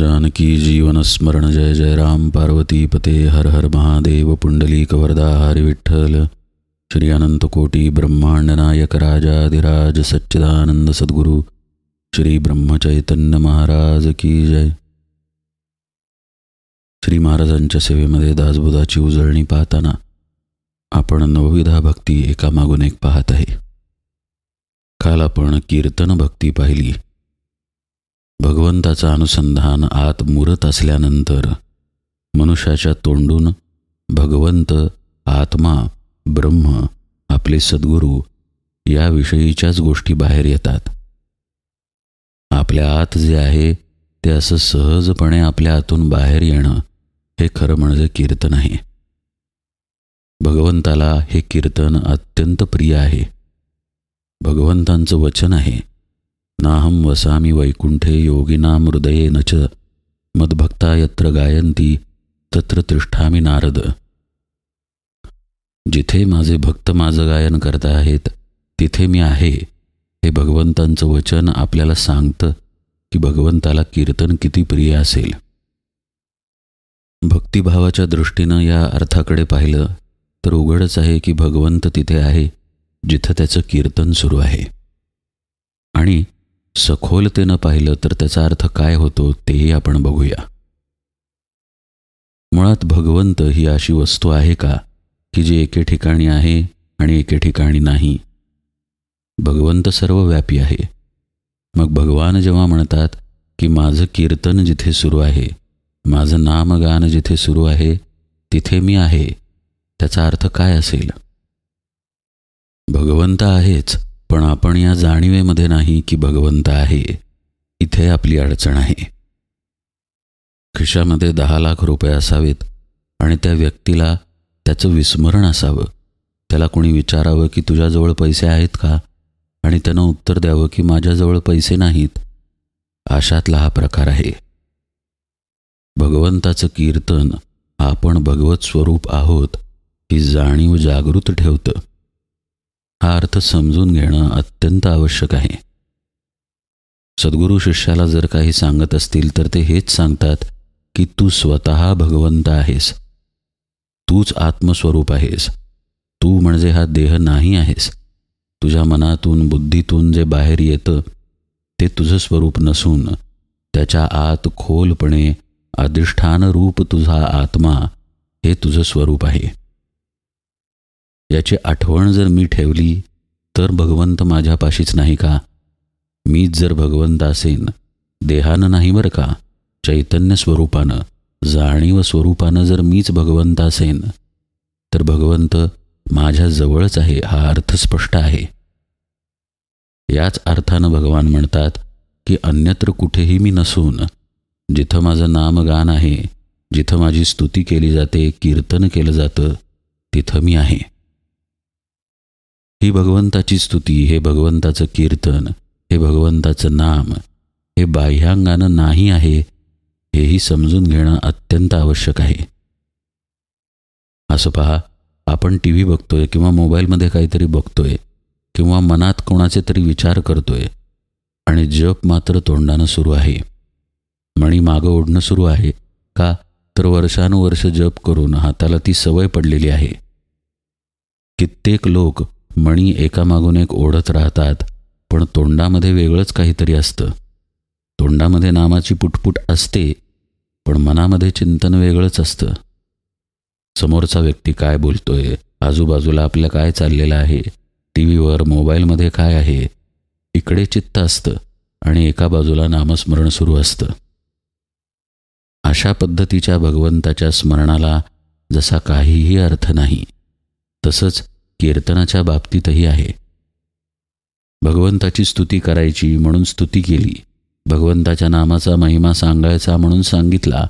जानकी जीवन स्मरण जय जय राम पार्वती पते हर हर महादेव पुंडलीक वरदा हरि विठ्ठल श्री अनंत कोटी ब्रह्मांड नायक राजाधिराज सच्चिदानंद सद्गुरु श्री ब्रह्मचैतन्य महाराज की जय। श्री महाराजांच्या सेवेमध्ये दासबोधाची उजळणी पाहताना आपण नवविधा भक्ती एकामागून एक पाहत आहे। काल आपण कीर्तन भक्ती पाहिली। भगवंताचा अनुसंधान आत मुरत असल्यानंतर मनुष्याच्या तोंडून भगवंत, आत्मा, ब्रह्म, आपले सद्गुरू या विषयीच्याच गोष्टी बाहेर येतात। आपल्या आत जे आहे ते असं सहजपणे आपल्या आतून बाहेर येणं हे खरं म्हणजे कीर्तन आहे। भगवंताला हे कीर्तन अत्यंत प्रिय आहे। भगवंतांचं वचन आहे, नाहम वसामी वैकुंठे योगिनाम हृदयेन च मद्भक्ता यत्र गायन्ति तत्र तिष्ठामि नारद। जिथे माझे भक्त माझं गायन करत आहेत तिथे मी आहे, हे भगवंतांचं वचन आपल्याला सांगतं की भगवंताला कीर्तन किती प्रिय असेल। भक्तिभावाच्या दृष्टीनं या अर्थाकडे पाहिलं तर उघडच आहे की भगवंत तिथे आहे जिथं त्याचं कीर्तन सुरू आहे। आणि सखोलतेनं पाहिलं तर त्याचा अर्थ काय होतो तेही आपण बघूया। मुळात भगवंत ही अशी वस्तू आहे का की जी एके ठिकाणी आहे आणि एके ठिकाणी नाही? भगवंत सर्वव्यापी आहे। मग भगवान जेव्हा म्हणतात की माझं कीर्तन जिथे सुरू आहे, माझं नामगान जिथे सुरू आहे तिथे मी आहे, त्याचा अर्थ काय असेल? भगवंत आहेच, पण आपण या जाणीवेमध्ये नाही की भगवंत आहे। इथे आपली अडचण आहे। खिशामध्ये 10 लाख रुपये असावेत आणि त्या व्यक्तीला त्याचं विस्मरण असावं। त्याला कोणी विचारावं की तुझ्याजवळ पैसे आहेत का, आणि त्यानं उत्तर द्यावं की माझ्याजवळ पैसे नाहीत। अशातला हा प्रकार आहे। भगवंताचं कीर्तन आपण भगवत स्वरूप आहोत ही जाणीव जागृत ठेवतं। हा अर्थ समजून घेणं अत्यंत आवश्यक आहे। सद्गुरू शिष्याला जर काही सांगत असतील तर ते हेच सांगतात की तू स्वतः भगवंत आहेस, तूच आत्मस्वरूप आहेस। तू म्हणजे हा देह नाही आहेस। तुझ्या मनातून, बुद्धीतून जे बाहेर येतं ते तुझं स्वरूप नसून त्याच्या आत खोलपणे अधिष्ठान रूप तुझा आत्मा हे तुझं स्वरूप आहे। याची आठवण जर मी ठेवली तर भगवंत माझ्यापाशीच नाही का? मीच जर भगवंत असेन, देहानं नाही बरं का, चैतन्य स्वरूपानं, जाणीव स्वरूपानं जर मीच भगवंत असेन तर भगवंत माझ्या जवळच आहे, हा अर्थ स्पष्ट आहे। याच अर्थानं भगवान म्हणतात की अन्यत्र कुठेही मी नसून जिथं माझं नामगान आहे, जिथं माझी स्तुती केली जाते, कीर्तन केलं जातं, तिथं मी आहे। ही भगवंताची स्तुती, हे भगवंताचं कीर्तन, हे भगवंताचं नाम हे बाह्यांगानं नाही आहे, हेही समजून घेणं अत्यंत आवश्यक आहे। असं पहा, आपण टीव्ही बघतोय किंवा मोबाईलमध्ये काहीतरी बघतोय किंवा मनात कोणाचे तरी विचार करतोय आणि जप मात्र तोंडानं सुरू आहे। मणी मागं ओढणं सुरू आहे का? तर वर्षानुवर्ष जप करून हाताला ती सवय पडलेली आहे। कित्येक लोक मणी एकामागून एक ओढत राहतात, पण तोंडामध्ये वेगळंच काहीतरी असतं। तोंडामध्ये नामाची पुटपुट असते, पण मनामध्ये चिंतन वेगळंच असतं। समोरचा व्यक्ती काय बोलतोय, आजूबाजूला आपल्या काय चाललेलं आहे, टीव्हीवर, मोबाईलमध्ये काय आहे, इकडे चित्त असतं आणि एका बाजूला नामस्मरण सुरू असतं। अशा पद्धतीच्या भगवंताच्या स्मरणाला जसा काहीही अर्थ नाही, तसंच कीर्तनाच्या बाबतीतही आहे। भगवंताची स्तुती करायची म्हणून स्तुती केली, भगवंताच्या नामाचा महिमा सांगायचा म्हणून सांगितला,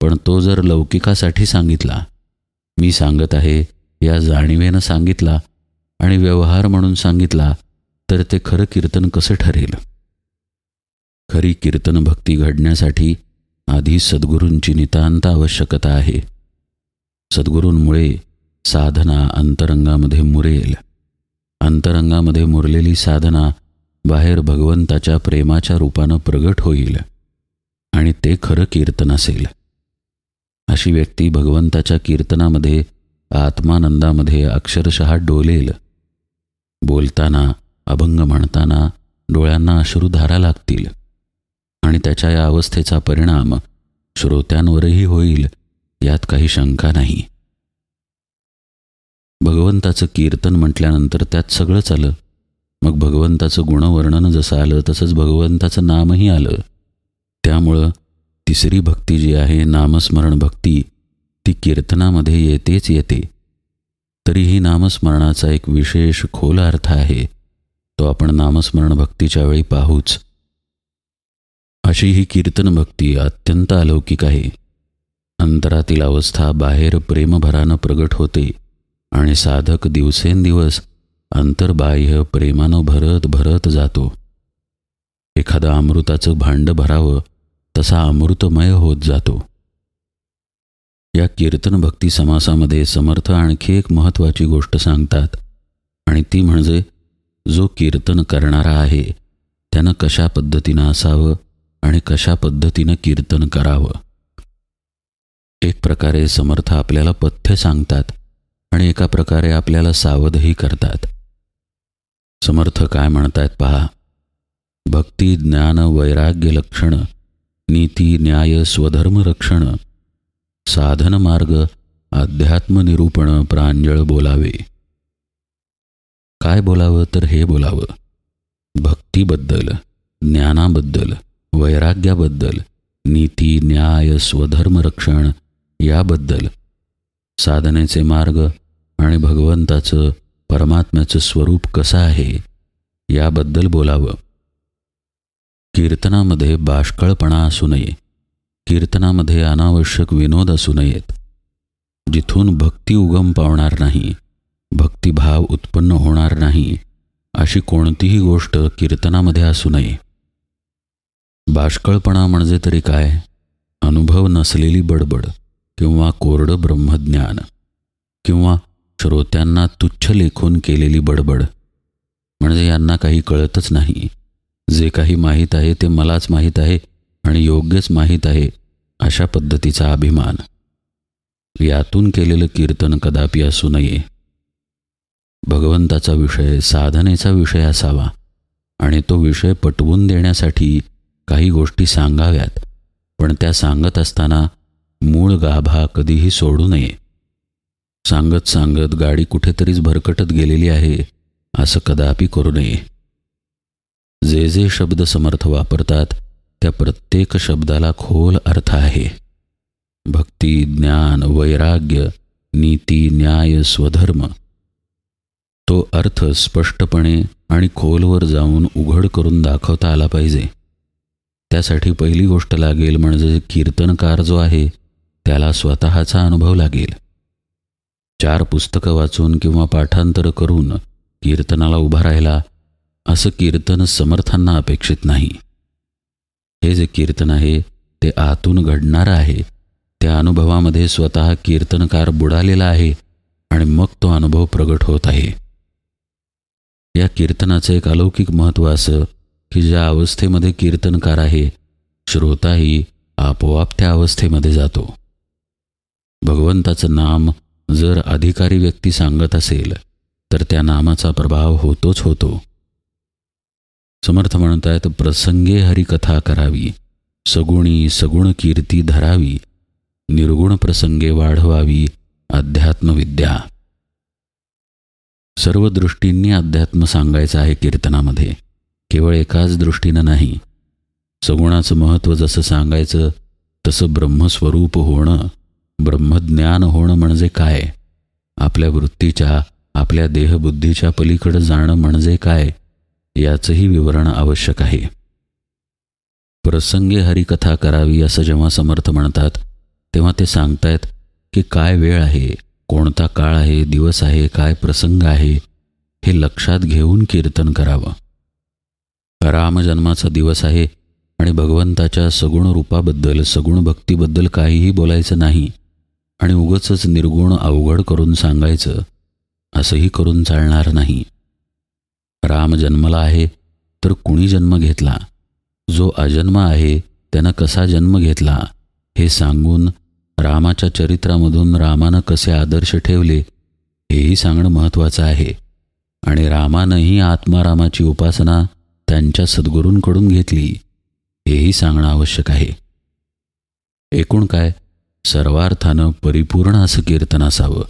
पण तो जर लौकिकासाठी सांगितला, मी सांगत आहे या जाणीवेनं सांगितला आणि व्यवहार म्हणून सांगितला, तर ते खरं कीर्तन कसं ठरेल? खरी कीर्तन भक्ती घडण्यासाठी आधी सद्गुरूंची नितांत आवश्यकता आहे। सद्गुरूंमुळे साधना अंतरंगामध्ये मुरेल। अंतरंगामध्ये मुरलेली साधना बाहेर भगवंताच्या प्रेमाच्या रूपानं प्रगट होईल। आणि ते खरं कीर्तन असेल. अशी व्यक्ती भगवंताच्या कीर्तनामध्ये, आत्मानंदामध्ये अक्षरशः डोलेल. बोलताना, अभंग म्हणताना डोळ्यांना अश्रुधारा लागतील आणि त्याच्या या अवस्थेचा परिणाम श्रोत्यांवरही होईल, यात काही शंका नाही. भगवंताचं कीर्तन म्हटल्यानंतर त्यात सगळंच आलं. मग भगवंताचं गुणवर्णन जसं आलं तसंच भगवंताचं नामही आलं. त्यामुळं तिसरी भक्ती जी आहे, नामस्मरण भक्ती, ती कीर्तनामध्ये येतेच येते. तरीही नामस्मरणाचा एक विशेष खोल अर्थ आहे, तो आपण नामस्मरण भक्तीच्या वेळी पाहूच. अशी ही कीर्तन भक्ती अत्यंत अलौकिक आहे. अंतरातील अवस्था बाहेर प्रेमभरानं प्रगट होते आणि साधक दिवसेंदिवस अंतर्बाह्य प्रेमानं भरत भरत जातो. एखादं अमृताचं भांड भरावं तसा अमृतमय होत जातो. या कीर्तन भक्ती समासामध्ये समर्थ आणखी एक महत्त्वाची गोष्ट सांगतात आणि ती म्हणजे जो कीर्तन करणारा आहे त्यानं कशा पद्धतीनं असावं आणि कशा पद्धतीनं कीर्तन करावं. एक प्रकारे समर्थ आपल्याला पथ्य सांगतात आणि एका प्रकारे आपल्याला सावधही करतात. समर्थ काय म्हणतायत पहा. भक्ती ज्ञान वैराग्य लक्षण, नीती न्याय स्वधर्म रक्षण, साधन मार्ग अध्यात्म निरूपण प्रांजळ बोलावे. काय बोलावं तर हे बोलावं. भक्तीबद्दल, ज्ञानाबद्दल, वैराग्याबद्दल, नीती न्याय स्वधर्म रक्षण याबद्दल, साधनेचे मार्ग आणि भगवंताचं परमात्म्याचं स्वरूप कसं आहे याबद्दल बोलावं. कीर्तनामध्ये बाष्कळपणा असू नये. कीर्तनामध्ये अनावश्यक विनोद असू नयेत. जिथून भक्ती उगम पावणार नाही, भक्तिभाव उत्पन्न होणार नाही, अशी कोणतीही गोष्ट कीर्तनामध्ये असू नये. बाष्कळपणा म्हणजे तरी काय? अनुभव नसलेली बडबड किंवा कोरडं ब्रह्मज्ञान किंवा श्रोत्यांना तुच्छ लेखून केलेली बडबड, म्हणजे यांना काही कळतच नाही. जे काही माहीत आहे ते मलाच माहीत आहे आणि योग्यच माहीत आहे, अशा पद्धतीचा अभिमान. यातून केलेलं कीर्तन कदापि असू नये. भगवंताचा विषय, साधनेचा विषय असावा आणि तो विषय पटवून देण्यासाठी काही गोष्टी सांगाव्यात, पण त्या सांगत असताना मूळ गाभा कधीही सोडू नये. सांगत सांगत गाडी कुठेतरीच भरकटत गेलेली आहे असं कदापि करू नये. जे जे शब्द समर्थ वापरतात त्या प्रत्येक शब्दाला खोल अर्थ आहे. भक्ती, ज्ञान, वैराग्य, नीती, न्याय, स्वधर्म, तो अर्थ स्पष्टपणे आणि खोलवर जाऊन उघड करून दाखवता आला पाहिजे. त्यासाठी पहिली गोष्ट लागेल म्हणजे कीर्तनकार जो आहे त्याला स्वतःचा अनुभव लागेल. 4 पुस्तकं वाचून किंवा पाठांतर करून कीर्तनाला उभा राहिला असं कीर्तन समर्थांना अपेक्षित नाही. हे जे कीर्तन आहे ते आतून घडणारं आहे. त्या अनुभवामध्ये स्वतः कीर्तनकार बुडालेला आहे आणि मग तो अनुभव प्रगट होत आहे. या कीर्तनाचं एक अलौकिक महत्त्व असं की ज्या अवस्थेमध्ये कीर्तनकार आहे, श्रोताही आपोआप त्या अवस्थेमध्ये जातो. भगवंताचं नाम जर अधिकारी व्यक्ती सांगत असेल तर त्या नामाचा प्रभाव होतोच होतो. समर्थ म्हणतायत, प्रसंगे हरिकथा करावी, सगुणी सगुण कीर्ती धरावी, निर्गुण प्रसंगे वाढवावी अध्यात्मविद्या. सर्व दृष्टींनी अध्यात्म सांगायचं आहे कीर्तनामध्ये, केवळ एकाच दृष्टीनं नाही. सगुणाचं महत्त्व जसं सांगायचं तसं ब्रह्मस्वरूप होणं, ब्रह्मज्ञान होणं म्हणजे काय, आपल्या वृत्तीच्या, आपल्या देहबुद्धीच्या पलीकडे जाणं म्हणजे काय, याचंही विवरण आवश्यक आहे. प्रसंगे हरिकथा करावी असं जेव्हा समर्थ म्हणतात तेव्हा ते सांगतायत की काय वेळ आहे, कोणता काळ आहे, दिवस आहे, काय प्रसंग आहे, हे लक्षात घेऊन कीर्तन करावं. रामजन्माचा दिवस आहे आणि भगवंताच्या सगुण रूपाबद्दल, सगुण भक्तीबद्दल काहीही बोलायचं नाही आणि उगाचच निर्गुण अवघड करून सांगायचं असंही करून चालणार नाही. राम जन्मला आहे तर कुणी जन्म घेतला? जो अजन्म आहे त्यानं कसा जन्म घेतला हे सांगून रामाच्या चरित्रामधून रामानं कसे आदर्श ठेवले हेही सांगणं महत्त्वाचं आहे. आणि रामानंही आत्मारामाची उपासना त्यांच्या सद्गुरूंकडून घेतली हेही सांगणं आवश्यक आहे. एकूण काय, सर्वार्थानं परिपूर्ण असं कीर्तन असावं.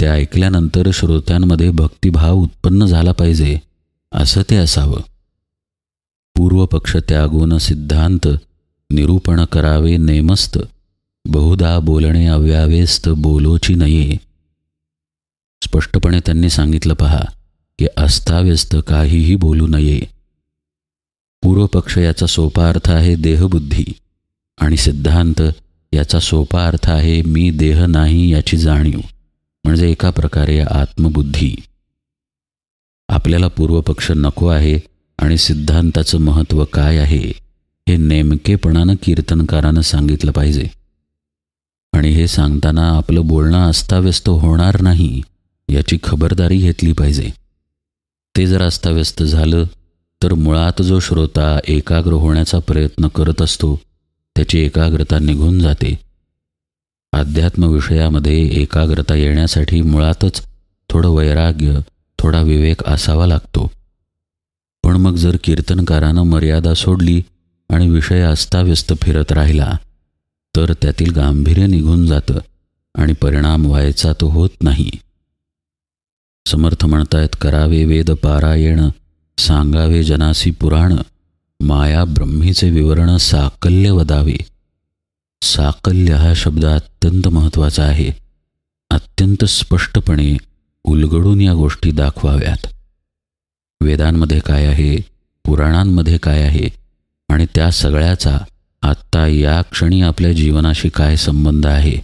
ते ऐकल्यानंतर श्रोत्यांमध्ये भक्तिभाव उत्पन्न झाला पाहिजे असं ते असावं. पूर्वपक्ष त्यागून सिद्धांत निरूपण करावे नेमस्त, बहुधा बोलणे अव्यावेस्त बोलोची नये. स्पष्टपणे त्यांनी सांगितलं पहा की अस्ताव्यस्त काहीही बोलू नये. पूर्वपक्ष याचा सोपा अर्थ आहे देहबुद्धी आणि सिद्धांत याचा सोपा अर्थ आहे मी देह नाही याची जाणीव, म्हणजे एका प्रकारे आत्मबुद्धी. आपल्याला पूर्वपक्ष नको आहे आणि सिद्धांताचं महत्त्व काय आहे हे नेमकेपणानं कीर्तनकारानं सांगितलं पाहिजे. आणि हे सांगताना आपलं बोलणं अस्ताव्यस्त होणार नाही याची खबरदारी घेतली पाहिजे. ते जर अस्ताव्यस्त झालं तर मुळात जो श्रोता एकाग्र होण्याचा प्रयत्न करत असतो त्याची एकाग्रता निघून जाते. अध्यात्म विषयामध्ये एकाग्रता येण्यासाठी मुळातच थोडं वैराग्य, थोडा विवेक असावा लागतो. पण मग जर कीर्तनकारानं मर्यादा सोडली आणि विषय अस्ताव्यस्त फिरत राहिला तर त्यातील गांभीर्य निघून जातं आणि परिणाम व्हायचा तो होत नाही. समर्थ म्हणतायत, करावे वेद पारायण, सांगावे जनासी पुराण, माया ब्रह्मीचे विवरण साकल्य वदावे. साकल्य हा शब्द अत्यंत महत्त्वाचा आहे. अत्यंत स्पष्टपणे उलगडून या गोष्टी दाखवाव्यात. वेदांमध्ये काय आहे, पुराणांमध्ये काय आहे आणि त्या सगळ्याचा आत्ता या क्षणी आपल्या जीवनाशी काय संबंध आहे.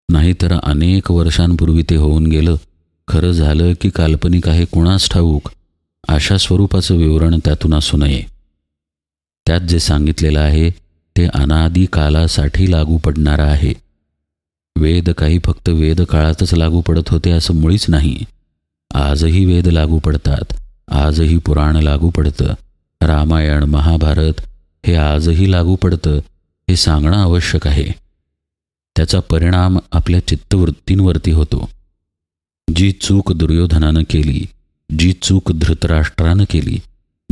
नाहीतर अनेक वर्षांपूर्वी ते होऊन गेलं, खरं झालं की काल्पनिक आहे कुणास ठाऊक, अशा स्वरूपाचं विवरण त्यातून असू नये. त्यात जे सांगितलेलं आहे ते अनादी कालासाठी लागू पडणारं आहे. वेद काही फक्त वेद काळातच लागू पडत होते असं मुळीच नाही. आजही वेद लागू पडतात, आजही पुराण लागू पडतं, रामायण महाभारत हे आजही लागू पडतं हे सांगणं आवश्यक आहे. त्याचा परिणाम आपल्या चित्तवृत्तींवरती होतो. जी चूक दुर्योधनानं केली, जी चूक धृतराष्ट्रानं केली,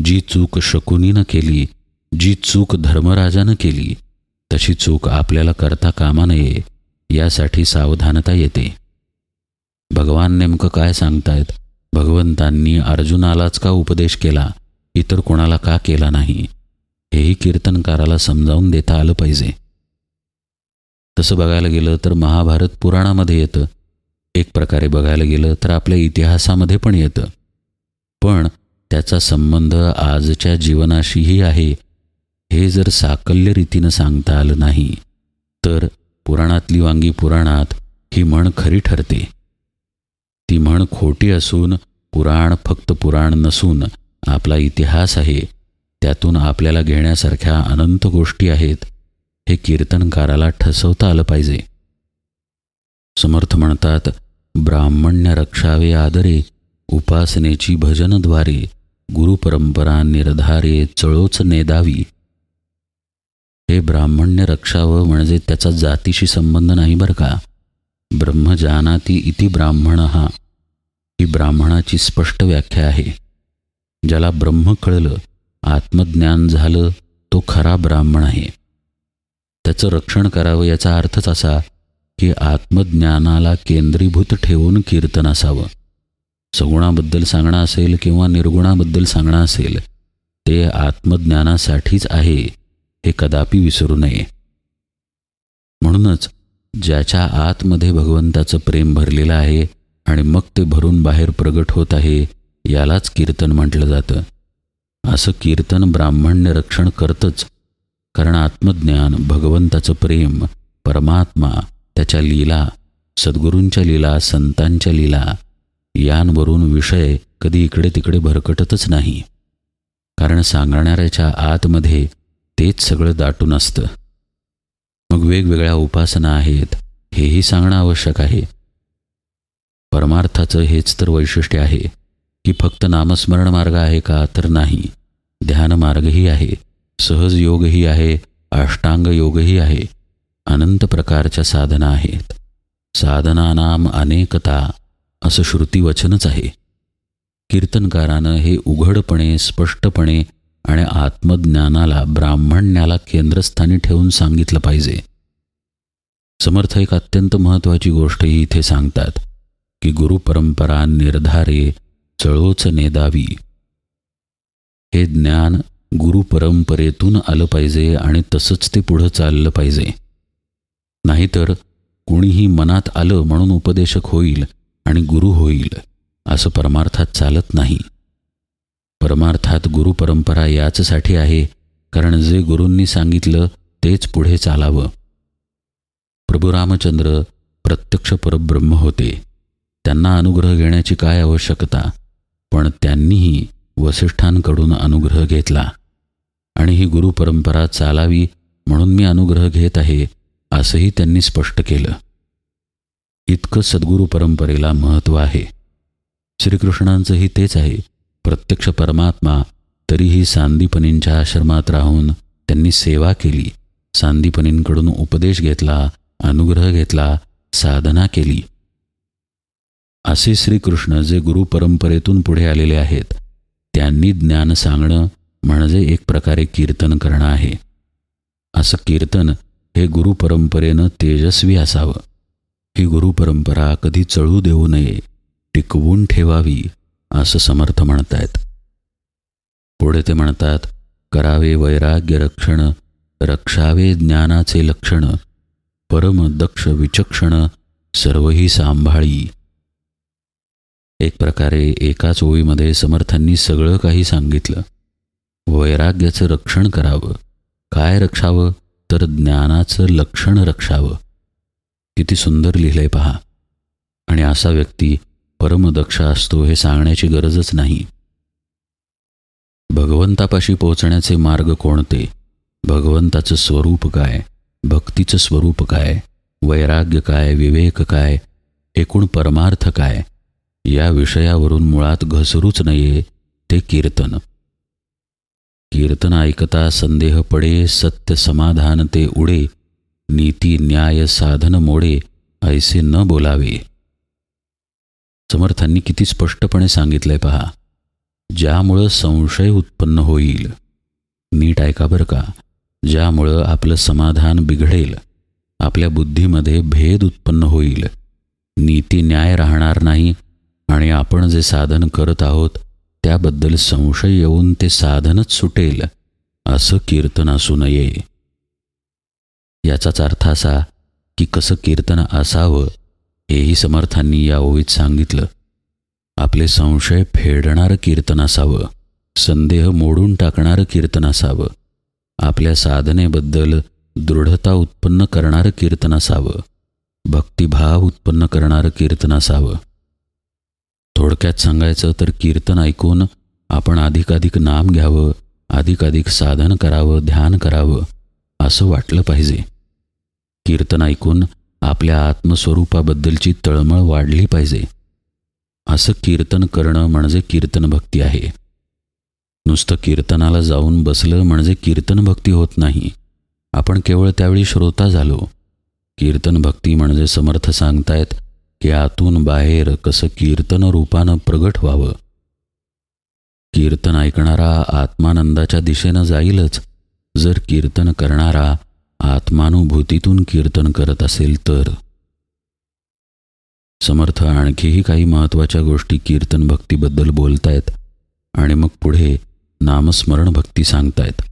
जी चूक शकुनीनं केली, जी चूक धर्मराजानं केली, तशी चूक आपल्याला करता कामा नये यासाठी सावधानता येते. भगवान नेमकं काय सांगतायत? भगवंतांनी अर्जुनालाच का उपदेश केला, इतर कोणाला का केला नाही, हेही कीर्तनकाराला समजावून देता आलं पाहिजे. तसं बघायला गेलं तर महाभारत पुराणामध्ये येतं, एक प्रकारे बघायला गेलं तर आपल्या इतिहासामध्ये पण येतं. पण त्याचा संबंध आजच्या जीवनाशीही आहे हे जर साकल्य रीतीनं सांगता आलं नाही तर पुराणातली वांगी पुराणात ही म्हण खरी ठरते. ती म्हण खोटी असून पुराण फक्त पुराण नसून आपला इतिहास आहे, त्यातून आपल्याला घेण्यासारख्या अनंत गोष्टी आहेत हे कीर्तनकाराला ठसवता आलं पाहिजे. समर्थ म्हणतात, ब्राह्मण्य रक्षावे आदरे, उपासनेची भजनद्वारे, गुरुपरंपरा निर्धारे चळोच नेदावी. हे ब्राह्मण्य रक्षावं म्हणजे त्याचा जातीशी संबंध नाही बरं का. ब्रह्मजानाती इति ब्राह्मणः ही ब्राह्मणाची स्पष्ट व्याख्या आहे. ज्याला ब्रह्म कळलं, आत्मज्ञान झालं, तो खरा ब्राह्मण आहे. त्याचं रक्षण करावं याचा अर्थच असा की आत्मज्ञानाला केंद्रीभूत ठेवून कीर्तन असावं. सगुणाबद्दल सांगणं असेल किंवा निर्गुणाबद्दल सांगणं असेल, ते आत्मज्ञानासाठीच आहे हे कदापि विसरू नये. म्हणूनच ज्याच्या आतमध्ये भगवंताचं प्रेम भरलेलं आहे आणि मग ते भरून बाहेर प्रगट होत आहे यालाच कीर्तन म्हटलं जातं. असं कीर्तन ब्राह्मण्य रक्षण करतंच, कारण आत्मज्ञान, भगवंताचं प्रेम, परमात्मा, त्याच्या लीला, सद्गुरूंच्या लीला, संतांच्या लीला यांवरून विषय कधी इकडे तिकडे भरकटतच नाही. कारण सांगणाऱ्याच्या आतमध्ये तेच सगळं दाटून असतं. मग वेगवेगळ्या उपासना आहेत हेही सांगणं आवश्यक आहे. परमार्थाचं हेच तर वैशिष्ट्य आहे, की फक्त नामस्मरण मार्ग आहे का, तर नाही, ध्यान मार्गही आहे, सहज योगही आहे, अष्टांग योगही आहे. अनंत प्रकारच्या साधना आहेत. साधनानाम अनेकता असं श्रुतिवचनच आहे. कीर्तनकारानं हे उघडपणे, स्पष्टपणे आणि आत्मज्ञानाला, ब्राह्मण्याला केंद्रस्थानी ठेवून सांगितलं पाहिजे. समर्थ एक अत्यंत महत्त्वाची गोष्टही इथे सांगतात की गुरुपरंपरा निर्धारे चळोच नेदावी. हे ज्ञान गुरुपरंपरेतून आलं पाहिजे आणि तसंच ते पुढं चाललं पाहिजे. नाहीतर कुणीही मनात आलं म्हणून उपदेशक होईल आणि गुरु होईल असं परमार्थात चालत नाही. परमार्थात गुरुपरंपरा याचसाठी आहे कारण जे गुरूंनी सांगितलं तेच पुढे चालावं. प्रभू रामचंद्र प्रत्यक्ष परब्रह्म होते. त्यांना अनुग्रह घेण्याची काय आवश्यकता, पण त्यांनीही वसिष्ठांकडून अनुग्रह घेतला आणि ही गुरुपरंपरा चालावी म्हणून मी अनुग्रह घेत आहे असंही त्यांनी स्पष्ट केलं. इतकं सद्गुरू परंपरेला महत्त्व आहे. श्रीकृष्णांचंही तेच आहे. प्रत्यक्ष परमात्मा तरीही सांदीपनींच्या आश्रमात राहून त्यांनी सेवा केली, सांदीपनींकडून उपदेश घेतला, अनुग्रह घेतला, साधना केली. असे श्रीकृष्ण जे गुरुपरंपरेतून पुढे आलेले आहेत त्यांनी ज्ञान सांगणं म्हणजे एक प्रकारे कीर्तन करणं आहे. असं कीर्तन हे गुरुपरंपरेनं तेजस्वी असावं. ही गुरुपरंपरा कधी चळू देऊ नये, टिकवून ठेवावी असं समर्थ म्हणतायत. पुढे ते म्हणतात, करावे वैराग्य रक्षण, रक्षावे ज्ञानाचे लक्षण, परम दक्ष विचक्षण सर्वही सांभाळी. एक प्रकारे एकाच ओळीमध्ये समर्थांनी सगळं काही सांगितलं. वैराग्याचं रक्षण करावं. काय रक्षावं तर ज्ञानाचं लक्षण रक्षावं. किती सुंदर लिहिलंय पहा. आणि असा व्यक्ती परमदक्ष असतो हे सांगण्याची गरजच नाही. भगवंतापाशी पोहोचण्याचे मार्ग कोणते, भगवंताचं स्वरूप काय, भक्तीचं स्वरूप काय, वैराग्य काय, विवेक काय, एकूण परमार्थ काय, या विषयावरून मुळात घसरूच नये ते कीर्तन. कीर्तन ऐकता संदेह पडे, सत्य समाधान ते उडे, नीती न्याय साधन मोडे, ऐसे न बोलावे. समर्थांनी किती स्पष्टपणे सांगितलंय पहा. ज्यामुळं संशय उत्पन्न होईल, नीट ऐका बरं का, ज्यामुळं आपलं समाधान बिघडेल, आपल्या बुद्धीमध्ये भेद उत्पन्न होईल, नीती न्याय राहणार नाही आणि आपण जे साधन करत आहोत त्याबद्दल संशय येऊन ते साधनच सुटेल, असं कीर्तन असू नये. याचाच अर्थ असा की कसं कीर्तन असावं हेही समर्थांनी या ओळीत सांगितलं. आपले संशय फेडणारं कीर्तन असावं, संदेह मोडून टाकणारं कीर्तन असावं, आपल्या साधनेबद्दल दृढता उत्पन्न करणारं कीर्तन असावं, भक्तिभाव उत्पन्न करणारं कीर्तन असावं. थोडक्यात सांगायचं तर कीर्तन ऐकून आपण अधिकाधिक नाम घ्यावं, अधिकाधिक साधन करावं, ध्यान करावं असं वाटलं पाहिजे. कीर्तन ऐकून आपल्या आत्मस्वरूपाबद्दलची तळमळ वाढली पाहिजे. असं कीर्तन करणं म्हणजे कीर्तन भक्ती आहे. नुसतं कीर्तनाला जाऊन बसलं म्हणजे कीर्तन भक्ती होत नाही. आपण केवळ त्यावेळी श्रोता झालो. कीर्तन भक्ती म्हणजे समर्थ सांगतायत की आतून बाहेर कसं कीर्तन रूपानं प्रगट व्हावं. कीर्तन ऐकणारा आत्मानंदाच्या दिशेनं जाईलच जर कीर्तन करणारा आत्मानुभूतीतून कीर्तन करत असेल तर. समर्थ आणखीही काही महत्त्वाच्या गोष्टी कीर्तन भक्तीबद्दल बोलतायत आणि मग पुढे नामस्मरण भक्ती सांगतायत.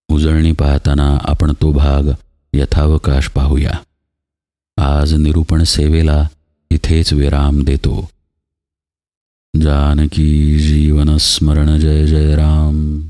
उजळणी पाहताना आपण तो भाग यथावकाश पाहूया. आज निरूपण सेवेला इथेच विराम देतो. जानकी जीवन स्मरण जय जय राम.